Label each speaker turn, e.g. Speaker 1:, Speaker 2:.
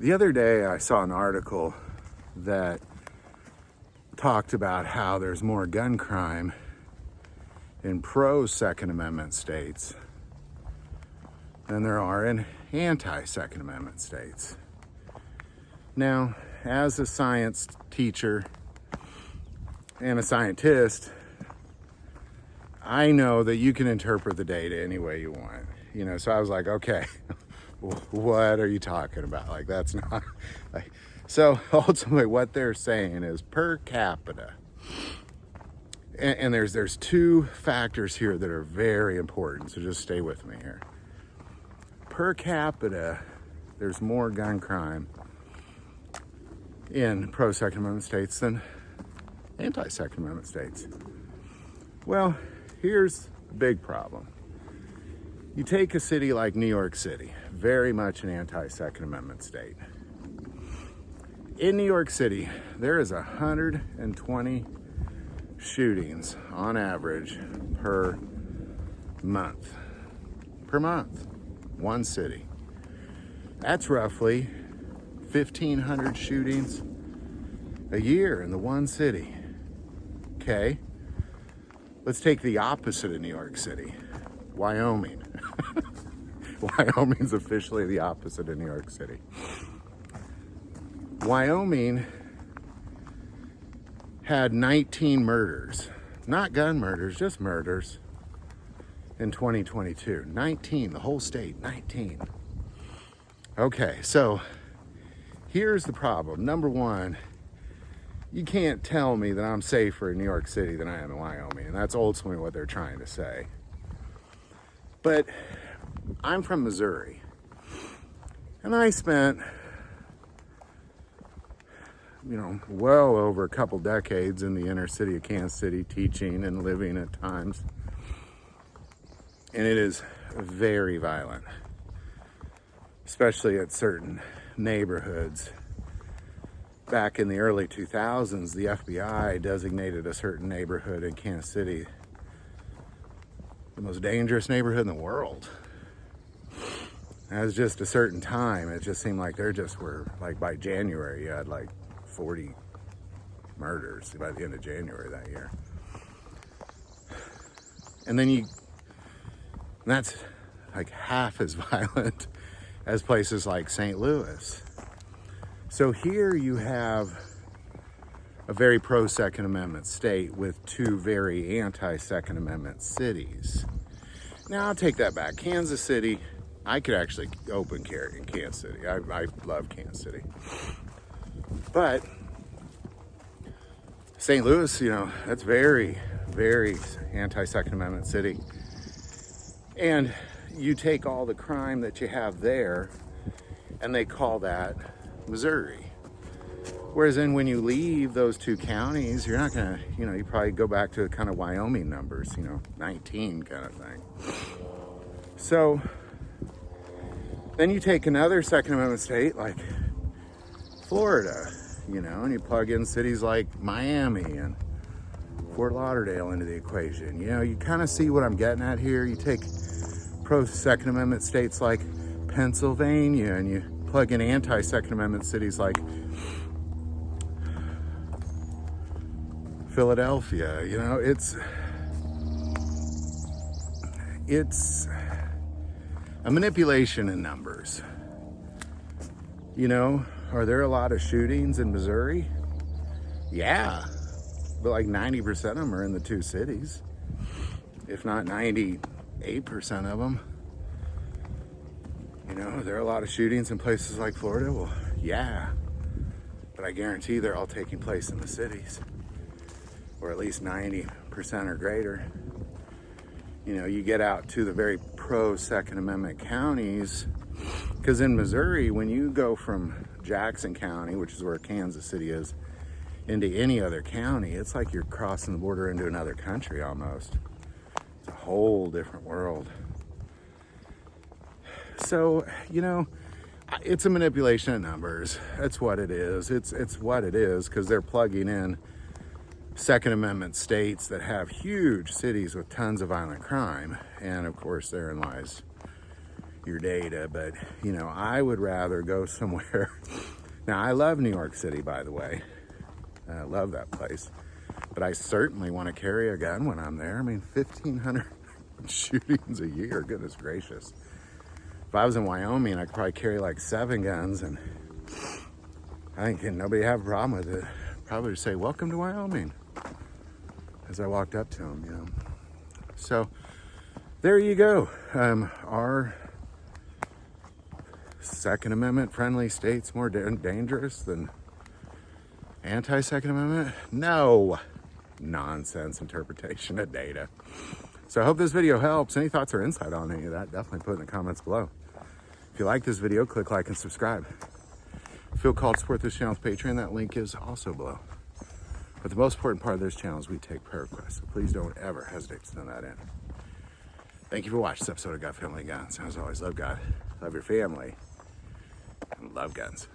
Speaker 1: The other day I saw an article that talked about how there's more gun crime in pro-Second Amendment states than there are in anti-Second Amendment states. Now, as a science teacher and a scientist, I know that you can interpret the data any way you want. So I was like, okay, what are you talking about? Like, that's not like, so ultimately what they're saying is per capita. And there's two factors here that are very important, so just stay with me here. Per capita, there's more gun crime in pro-Second Amendment states than anti-Second Amendment states. Well, here's the big problem. You take a city like New York City, very much an anti-Second Amendment state. In New York City, there is 120 shootings on average per month. Per month, one city. That's roughly 1,500 shootings a year in the one city. Okay, let's take the opposite of New York City, Wyoming. Wyoming's officially the opposite of New York City. Wyoming had 19 murders, not gun murders, just murders in 2022. 19, the whole state, 19. Okay, so here's the problem. Number one, you can't tell me that I'm safer in New York City than I am in Wyoming, and that's ultimately what they're trying to say. But I'm from Missouri, and I spent, well over a couple decades in the inner city of Kansas City teaching and living at times. And it is very violent, especially at certain neighborhoods. Back in the early 2000s, the FBI designated a certain neighborhood in Kansas City the most dangerous neighborhood in the world. That was just a certain time. It just seemed like there just were, like by January, you had like 40 murders by the end of January that year. And then that's like half as violent as places like St. Louis. So here you have a very pro-Second Amendment state with two very anti-Second Amendment cities. Now I'll take that back. Kansas City, I could actually open carry in Kansas City. I love Kansas City. But St. Louis, that's very, very anti-Second Amendment city. And you take all the crime that you have there, and they call that Missouri. Whereas then when you leave those two counties, you're not gonna, you probably go back to kind of Wyoming numbers, 19 kind of thing. So then you take another Second Amendment state like Florida, and you plug in cities like Miami and Fort Lauderdale into the equation. You kind of see what I'm getting at here. You take pro-Second Amendment states like Pennsylvania and you plug in anti-Second Amendment cities like Philadelphia. It's a manipulation in numbers. Are there a lot of shootings in Missouri? Yeah, but like 90% of them are in the two cities, if not 98% of them. There are a lot of shootings in places like Florida. Well, yeah, but I guarantee they're all taking place in the cities, or at least 90% or greater. You get out to the very pro-Second Amendment counties, because in Missouri, when you go from Jackson County, which is where Kansas City is, into any other county, it's like you're crossing the border into another country almost. It's a whole different world. So, it's a manipulation of numbers. That's what it is. It's what it is, because they're plugging in Second Amendment states that have huge cities with tons of violent crime. And of course, therein lies, your data, but you know, I would rather go somewhere. Now, I love New York City, by the way. I love that place, but I certainly want to carry a gun when I'm there. I mean, 1,500 shootings a year, goodness gracious. If I was in Wyoming, I could probably carry like 7 guns, and I think nobody have a problem with it. Probably just say, welcome to Wyoming, as I walked up to them, you know. So there you go. Are Second Amendment friendly states more dangerous than anti-Second Amendment? No. Nonsense interpretation of data. So I hope this video helps. Any thoughts or insight on any of that, definitely put in the comments below. If you like this video, click like and subscribe. Feel called to support this channel with Patreon. That link is also below. But the most important part of this channel is we take prayer requests. So please don't ever hesitate to send that in. Thank you for watching this episode of God, Family, Guns. As always, love God, love your family, and love guns.